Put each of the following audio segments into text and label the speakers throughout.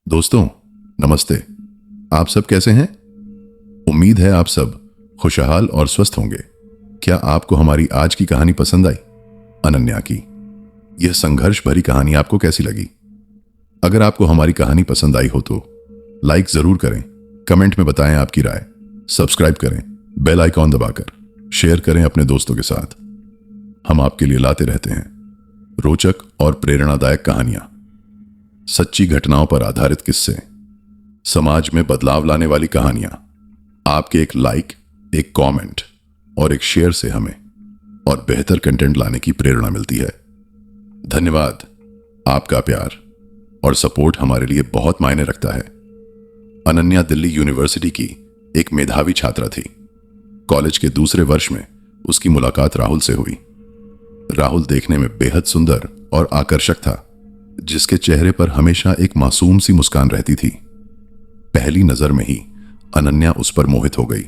Speaker 1: दोस्तों, नमस्ते। आप सब कैसे हैं? उम्मीद है आप सब खुशहाल और स्वस्थ होंगे। क्या आपको हमारी आज की कहानी पसंद आई? अनन्या की यह संघर्ष भरी कहानी आपको कैसी लगी? अगर आपको हमारी कहानी पसंद आई हो तो लाइक जरूर करें, कमेंट में बताएं आपकी राय, सब्सक्राइब करें, बेल आइकॉन दबाकर शेयर करें अपने दोस्तों के साथ। हम आपके लिए लाते रहते हैं रोचक और प्रेरणादायक कहानियां, सच्ची घटनाओं पर आधारित किस्से, समाज में बदलाव लाने वाली कहानियां। आपके एक लाइक, एक कमेंट और एक शेयर से हमें और बेहतर कंटेंट लाने की प्रेरणा मिलती है। धन्यवाद। आपका प्यार और सपोर्ट हमारे लिए बहुत मायने रखता है। अनन्या दिल्ली यूनिवर्सिटी की एक मेधावी छात्रा थी। कॉलेज के दूसरे वर्ष में उसकी मुलाकात राहुल से हुई। राहुल देखने में बेहद सुंदर और आकर्षक था, जिसके चेहरे पर हमेशा एक मासूम सी मुस्कान रहती थी। पहली नजर में ही अनन्या उस पर मोहित हो गई।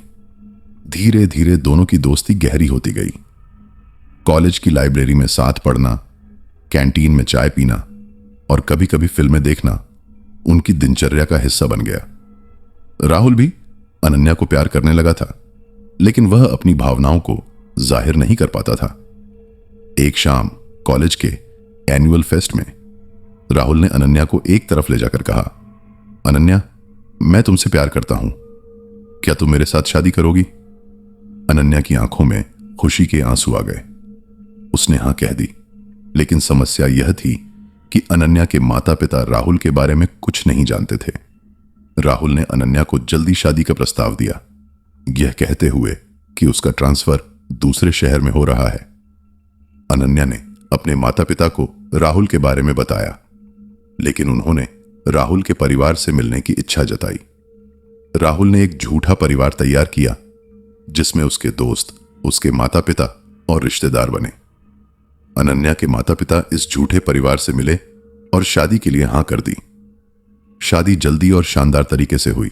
Speaker 1: धीरे धीरे दोनों की दोस्ती गहरी होती गई। कॉलेज की लाइब्रेरी में साथ पढ़ना, कैंटीन में चाय पीना और कभी कभी फिल्में देखना उनकी दिनचर्या का हिस्सा बन गया। राहुल भी अनन्या को प्यार करने लगा था, लेकिन वह अपनी भावनाओं को जाहिर नहीं कर पाता था। एक शाम कॉलेज के एनुअल फेस्ट में राहुल ने अनन्या को एक तरफ ले जाकर कहा, अनन्या, मैं तुमसे प्यार करता हूं। क्या तुम मेरे साथ शादी करोगी? अनन्या की आंखों में खुशी के आंसू आ गए। उसने हां कह दी, लेकिन समस्या यह थी कि अनन्या के माता पिता राहुल के बारे में कुछ नहीं जानते थे। राहुल ने अनन्या को जल्दी शादी का प्रस्ताव दिया, यह कहते हुए कि उसका ट्रांसफर दूसरे शहर में हो रहा है। अनन्या ने अपने माता पिता को राहुल के बारे में बताया, लेकिन उन्होंने राहुल के परिवार से मिलने की इच्छा जताई। राहुल ने एक झूठा परिवार तैयार किया, जिसमें उसके दोस्त, उसके माता पिता और रिश्तेदार बने। अनन्या के माता पिता इस झूठे परिवार से मिले और शादी के लिए हां कर दी। शादी जल्दी और शानदार तरीके से हुई।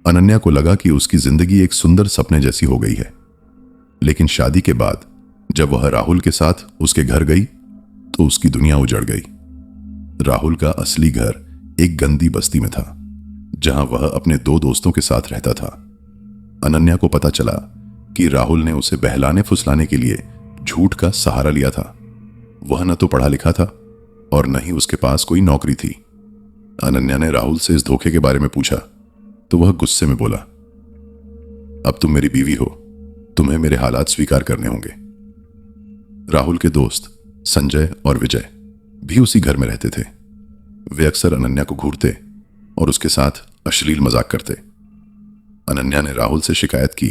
Speaker 1: अनन्या को लगा कि उसकी जिंदगी एक सुंदर सपने जैसी हो गई है। लेकिन शादी के बाद जब वह राहुल के साथ उसके घर गई तो उसकी दुनिया उजड़ गई। राहुल का असली घर एक गंदी बस्ती में था, जहां वह अपने दो दोस्तों के साथ रहता था। अनन्या को पता चला कि राहुल ने उसे बहलाने फुसलाने के लिए झूठ का सहारा लिया था। वह न तो पढ़ा लिखा था और न ही उसके पास कोई नौकरी थी। अनन्या ने राहुल से इस धोखे के बारे में पूछा तो वह गुस्से में बोला, अब तुम मेरी बीवी हो, तुम्हें मेरे हालात स्वीकार करने होंगे। राहुल के दोस्त संजय और विजय भी उसी घर में रहते थे। वे अक्सर अनन्या को घूरते और उसके साथ अश्लील मजाक करते। अनन्या ने राहुल से शिकायत की,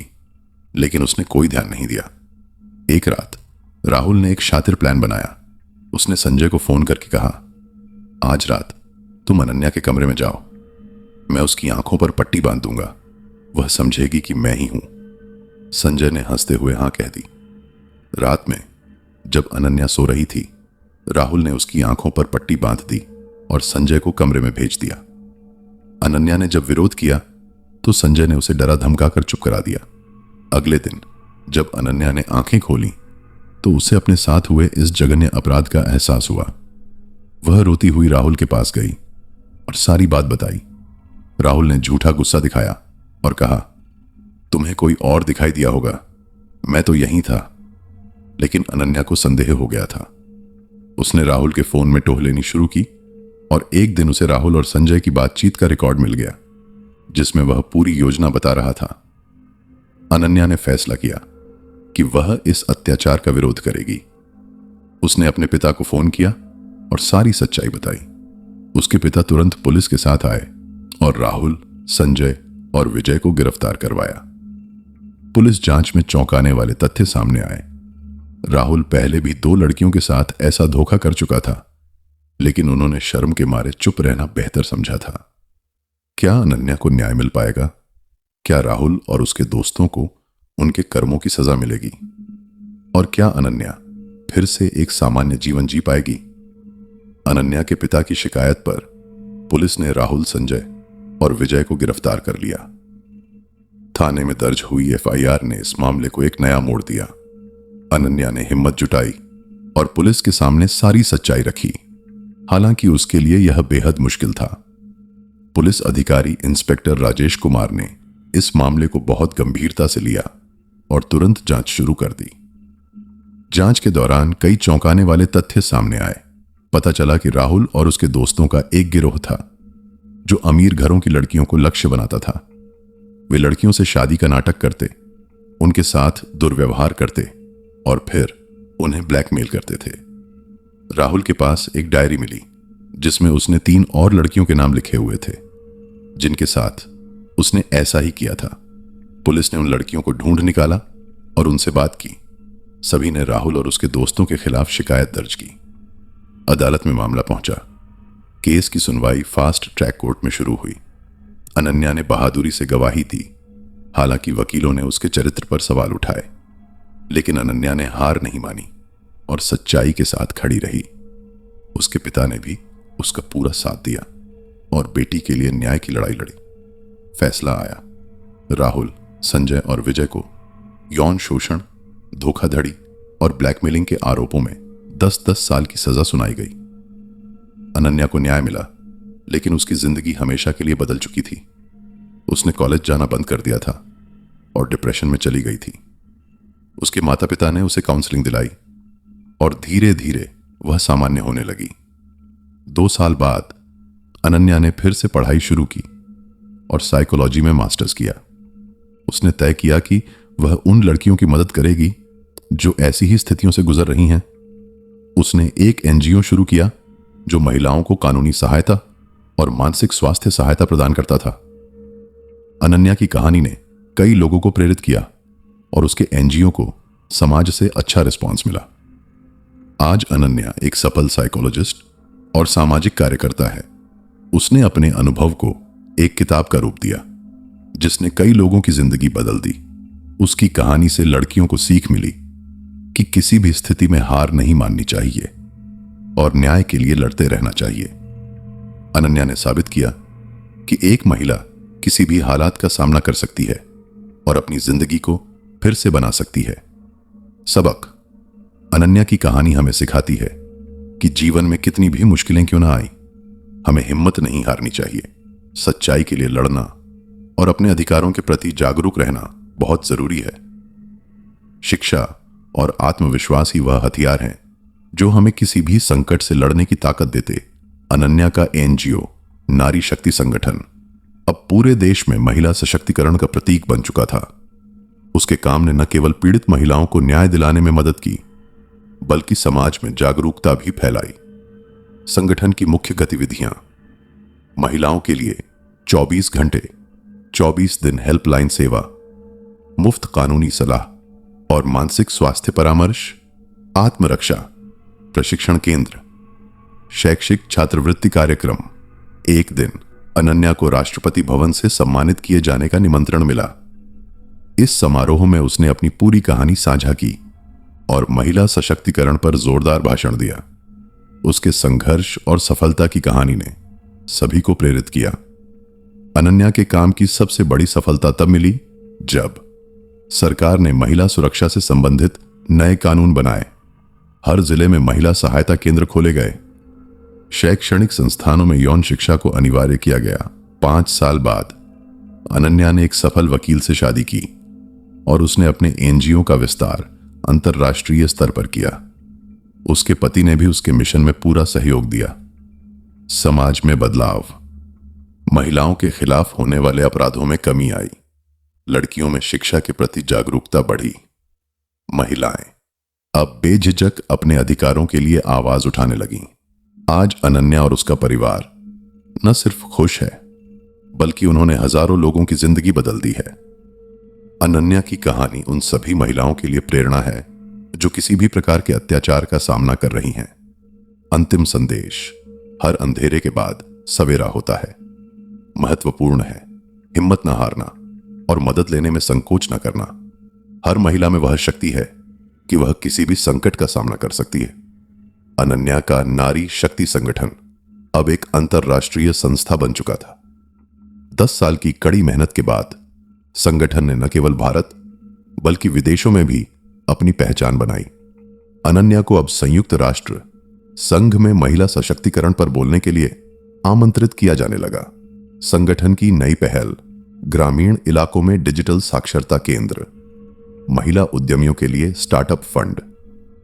Speaker 1: लेकिन उसने कोई ध्यान नहीं दिया। एक रात राहुल ने एक शातिर प्लान बनाया। उसने संजय को फोन करके कहा, आज रात तुम अनन्या के कमरे में जाओ, मैं उसकी आंखों पर पट्टी बांध दूंगा, वह समझेगी कि मैं ही हूं। संजय ने हंसते हुए हां कह दी। रात में जब अनन्या सो रही थी, राहुल ने उसकी आंखों पर पट्टी बांध दी और संजय को कमरे में भेज दिया। अनन्या ने जब विरोध किया तो संजय ने उसे डरा धमकाकर चुप करा दिया। अगले दिन जब अनन्या ने आंखें खोली तो उसे अपने साथ हुए इस जघन्य अपराध का एहसास हुआ। वह रोती हुई राहुल के पास गई और सारी बात बताई। राहुल ने झूठा गुस्सा दिखाया और कहा, तुम्हें कोई और दिखाई दिया होगा, मैं तो यहीं था। लेकिन अनन्या को संदेह हो गया था। उसने राहुल के फोन में टोह लेनी शुरू की और एक दिन उसे राहुल और संजय की बातचीत का रिकॉर्ड मिल गया, जिसमें वह पूरी योजना बता रहा था। अनन्या ने फैसला किया कि वह इस अत्याचार का विरोध करेगी। उसने अपने पिता को फोन किया और सारी सच्चाई बताई। उसके पिता तुरंत पुलिस के साथ आए और राहुल, संजय और विजय को गिरफ्तार करवाया। पुलिस जांच में चौंकाने वाले तथ्य सामने आए। राहुल पहले भी 2 लड़कियों के साथ ऐसा धोखा कर चुका था, लेकिन उन्होंने शर्म के मारे चुप रहना बेहतर समझा था। क्या अनन्या को न्याय मिल पाएगा? क्या राहुल और उसके दोस्तों को उनके कर्मों की सजा मिलेगी? और क्या अनन्या फिर से एक सामान्य जीवन जी पाएगी? अनन्या के पिता की शिकायत पर पुलिस ने राहुल, संजय और विजय को गिरफ्तार कर लिया। थाने में दर्ज हुई एफआईआर ने इस मामले को एक नया मोड़ दिया। अनन्या ने हिम्मत जुटाई और पुलिस के सामने सारी सच्चाई रखी। हालांकि उसके लिए यह बेहद मुश्किल था, पुलिस अधिकारी इंस्पेक्टर राजेश कुमार ने इस मामले को बहुत गंभीरता से लिया और तुरंत जांच शुरू कर दी। जांच के दौरान कई चौंकाने वाले तथ्य सामने आए। पता चला कि राहुल और उसके दोस्तों का एक गिरोह था जो अमीर घरों की लड़कियों को लक्ष्य बनाता था। वे लड़कियों से शादी का नाटक करते, उनके साथ दुर्व्यवहार करते और फिर उन्हें ब्लैकमेल करते थे। राहुल के पास एक डायरी मिली जिसमें उसने 3 और लड़कियों के नाम लिखे हुए थे जिनके साथ उसने ऐसा ही किया था। पुलिस ने उन लड़कियों को ढूंढ निकाला और उनसे बात की। सभी ने राहुल और उसके दोस्तों के खिलाफ शिकायत दर्ज की। अदालत में मामला पहुंचा। केस की सुनवाई फास्ट ट्रैक कोर्ट में शुरू हुई। अनन्या ने बहादुरी से गवाही दी। हालांकि वकीलों ने उसके चरित्र पर सवाल उठाए, लेकिन अनन्या ने हार नहीं मानी और सच्चाई के साथ खड़ी रही। उसके पिता ने भी उसका पूरा साथ दिया और बेटी के लिए न्याय की लड़ाई लड़ी। फैसला आया। राहुल, संजय और विजय को यौन शोषण, धोखाधड़ी और ब्लैकमेलिंग के आरोपों में 10-10 साल की सजा सुनाई गई। अनन्या को न्याय मिला, लेकिन उसकी जिंदगी हमेशा के लिए बदल चुकी थी। उसने कॉलेज जाना बंद कर दिया था और डिप्रेशन में चली गई थी। उसके माता पिता ने उसे काउंसलिंग दिलाई और धीरे धीरे वह सामान्य होने लगी। 2 साल बाद अनन्या ने फिर से पढ़ाई शुरू की और साइकोलॉजी में मास्टर्स किया। उसने तय किया कि वह उन लड़कियों की मदद करेगी जो ऐसी ही स्थितियों से गुजर रही हैं। उसने एक एनजीओ शुरू किया जो महिलाओं को कानूनी सहायता और मानसिक स्वास्थ्य सहायता प्रदान करता था। अनन्या की कहानी ने कई लोगों को प्रेरित किया और उसके एनजीओ को समाज से अच्छा रिस्पांस मिला। आज अनन्या एक सफल साइकोलॉजिस्ट और सामाजिक कार्यकर्ता है। उसने अपने अनुभव को एक किताब का रूप दिया जिसने कई लोगों की जिंदगी बदल दी। उसकी कहानी से लड़कियों को सीख मिली कि किसी भी स्थिति में हार नहीं माननी चाहिए और न्याय के लिए लड़ते रहना चाहिए। अनन्या ने साबित किया कि एक महिला किसी भी हालात का सामना कर सकती है और अपनी जिंदगी को फिर से बना सकती है। सबक: अनन्या की कहानी हमें सिखाती है कि जीवन में कितनी भी मुश्किलें क्यों ना आए, हमें हिम्मत नहीं हारनी चाहिए। सच्चाई के लिए लड़ना और अपने अधिकारों के प्रति जागरूक रहना बहुत जरूरी है। शिक्षा और आत्मविश्वास ही वह हथियार हैं जो हमें किसी भी संकट से लड़ने की ताकत देते। अनन्या का एनजीओ नारी शक्ति संगठन अब पूरे देश में महिला सशक्तिकरण का प्रतीक बन चुका था। उसके काम ने न केवल पीड़ित महिलाओं को न्याय दिलाने में मदद की, बल्कि समाज में जागरूकता भी फैलाई। संगठन की मुख्य गतिविधियां: महिलाओं के लिए 24 घंटे 24 दिन हेल्पलाइन सेवा, मुफ्त कानूनी सलाह और मानसिक स्वास्थ्य परामर्श, आत्मरक्षा प्रशिक्षण केंद्र, शैक्षिक छात्रवृत्ति कार्यक्रम। एक दिन अनन्या को राष्ट्रपति भवन से सम्मानित किए जाने का निमंत्रण मिला। इस समारोह में उसने अपनी पूरी कहानी साझा की और महिला सशक्तिकरण पर जोरदार भाषण दिया। उसके संघर्ष और सफलता की कहानी ने सभी को प्रेरित किया। अनन्या के काम की सबसे बड़ी सफलता तब मिली जब सरकार ने महिला सुरक्षा से संबंधित नए कानून बनाए। हर जिले में महिला सहायता केंद्र खोले गए। शैक्षणिक संस्थानों में यौन शिक्षा को अनिवार्य किया गया। 5 साल बाद अनन्या ने एक सफल वकील से शादी की और उसने अपने एनजीओ का विस्तार अंतर्राष्ट्रीय स्तर पर किया। उसके पति ने भी उसके मिशन में पूरा सहयोग दिया। समाज में बदलाव: महिलाओं के खिलाफ होने वाले अपराधों में कमी आई। लड़कियों में शिक्षा के प्रति जागरूकता बढ़ी। महिलाएं अब बेझिझक अपने अधिकारों के लिए आवाज उठाने लगीं। आज अनन्या और उसका परिवार न सिर्फ खुश है, बल्कि उन्होंने हजारों लोगों की जिंदगी बदल दी है। अनन्या की कहानी उन सभी महिलाओं के लिए प्रेरणा है जो किसी भी प्रकार के अत्याचार का सामना कर रही हैं। अंतिम संदेश: हर अंधेरे के बाद सवेरा होता है। महत्वपूर्ण है हिम्मत न हारना और मदद लेने में संकोच न करना। हर महिला में वह शक्ति है कि वह किसी भी संकट का सामना कर सकती है। अनन्या का नारी शक्ति संगठन अब एक अंतरराष्ट्रीय संस्था बन चुका था। 10 साल की कड़ी मेहनत के बाद संगठन ने न केवल भारत बल्कि विदेशों में भी अपनी पहचान बनाई। अनन्या को अब संयुक्त राष्ट्र संघ में महिला सशक्तिकरण पर बोलने के लिए आमंत्रित किया जाने लगा। संगठन की नई पहल, ग्रामीण इलाकों में डिजिटल साक्षरता केंद्र, महिला उद्यमियों के लिए स्टार्टअप फंड,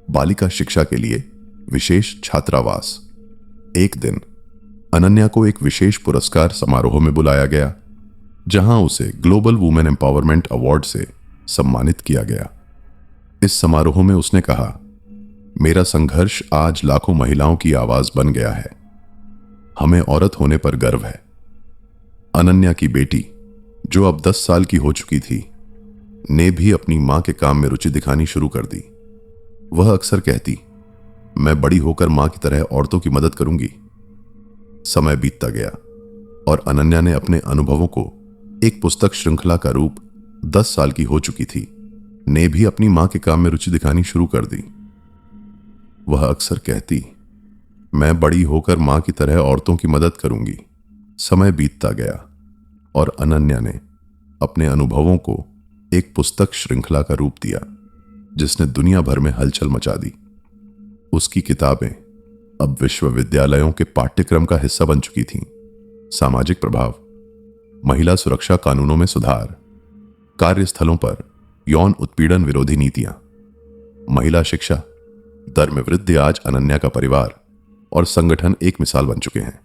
Speaker 1: बालिका शिक्षा के लिए विशेष छात्रावास। एक दिन अनन्या को एक विशेष पुरस्कार समारोह में बुलाया गया, जहां उसे ग्लोबल वुमेन एम्पावरमेंट अवार्ड से सम्मानित किया गया। इस समारोह में उसने कहा, मेरा संघर्ष आज लाखों महिलाओं की आवाज बन गया है। हमें औरत होने पर गर्व है। अनन्या की बेटी, जो अब 10 साल की हो चुकी थी, ने भी अपनी मां के काम में रुचि दिखानी शुरू कर दी। वह अक्सर कहती, मैं बड़ी होकर मां की तरह औरतों की मदद करूंगी। समय बीतता गया और अनन्या ने अपने अनुभवों को एक पुस्तक श्रृंखला का रूप 10 साल की हो चुकी थी, ने भी अपनी मां के काम में रुचि दिखानी शुरू कर दी। वह अक्सर कहती, मैं बड़ी होकर मां की तरह औरतों की मदद करूंगी। समय बीतता गया और अनन्या ने अपने अनुभवों को एक पुस्तक श्रृंखला का रूप दिया, जिसने दुनिया भर में हलचल मचा दी। उसकी किताबें अब विश्वविद्यालयों के पाठ्यक्रम का हिस्सा बन चुकी थीं। सामाजिक प्रभाव, महिला सुरक्षा कानूनों में सुधार, कार्यस्थलों पर यौन उत्पीड़न विरोधी नीतियां, महिला शिक्षा, दर में वृद्धि। आज अनन्या का परिवार और संगठन एक मिसाल बन चुके हैं।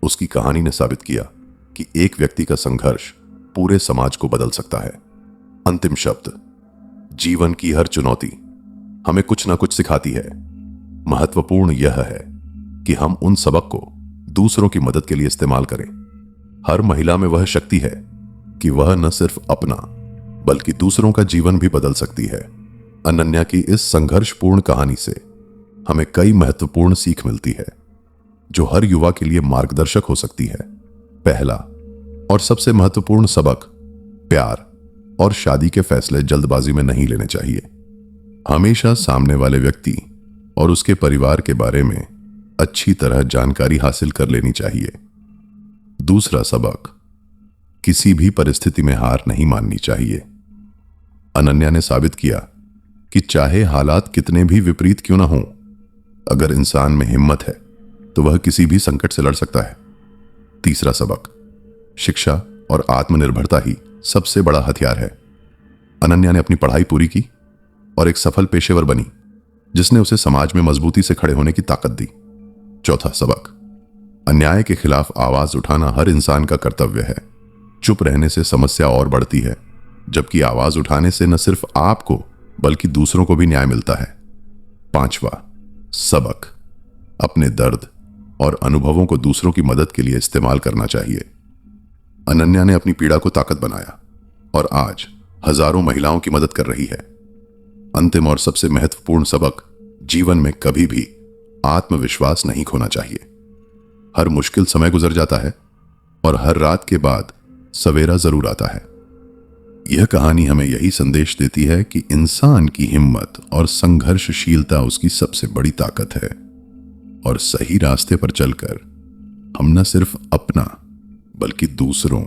Speaker 1: उसकी कहानी ने साबित किया कि एक व्यक्ति का संघर्ष पूरे समाज को बदल सकता है। अंतिम शब्द, जीवन की हर चुनौती हमें कुछ ना कुछ सिखाती है। महत्वपूर्ण यह है कि हम उन सबक को दूसरों की मदद के लिए इस्तेमाल करें। हर महिला में वह शक्ति है कि वह न सिर्फ अपना बल्कि दूसरों का जीवन भी बदल सकती है। अनन्या की इस संघर्षपूर्ण कहानी से हमें कई महत्वपूर्ण सीख मिलती है, जो हर युवा के लिए मार्गदर्शक हो सकती है। पहला और सबसे महत्वपूर्ण सबक, प्यार और शादी के फैसले जल्दबाजी में नहीं लेने चाहिए। हमेशा सामने वाले व्यक्ति और उसके परिवार के बारे में अच्छी तरह जानकारी हासिल कर लेनी चाहिए। दूसरा सबक, किसी भी परिस्थिति में हार नहीं माननी चाहिए। अनन्या ने साबित किया कि चाहे हालात कितने भी विपरीत क्यों ना हों, अगर इंसान में हिम्मत है तो वह किसी भी संकट से लड़ सकता है। तीसरा सबक, शिक्षा और आत्मनिर्भरता ही सबसे बड़ा हथियार है। अनन्या ने अपनी पढ़ाई पूरी की और एक सफल पेशेवर बनी, जिसने उसे समाज में मजबूती से खड़े होने की ताकत दी। चौथा सबक, अन्याय के खिलाफ आवाज उठाना हर इंसान का कर्तव्य है। चुप रहने से समस्या और बढ़ती है, जबकि आवाज उठाने से न सिर्फ आपको बल्कि दूसरों को भी न्याय मिलता है। पांचवा सबक, अपने दर्द और अनुभवों को दूसरों की मदद के लिए इस्तेमाल करना चाहिए। अनन्या ने अपनी पीड़ा को ताकत बनाया और आज हजारों महिलाओं की मदद कर रही है। अंतिम और सबसे महत्वपूर्ण सबक, जीवन में कभी भी आत्मविश्वास नहीं खोना चाहिए। हर मुश्किल समय गुजर जाता है और हर रात के बाद सवेरा जरूर आता है। यह कहानी हमें यही संदेश देती है कि इंसान की हिम्मत और संघर्षशीलता उसकी सबसे बड़ी ताकत है, और सही रास्ते पर चलकर हम न सिर्फ अपना बल्कि दूसरों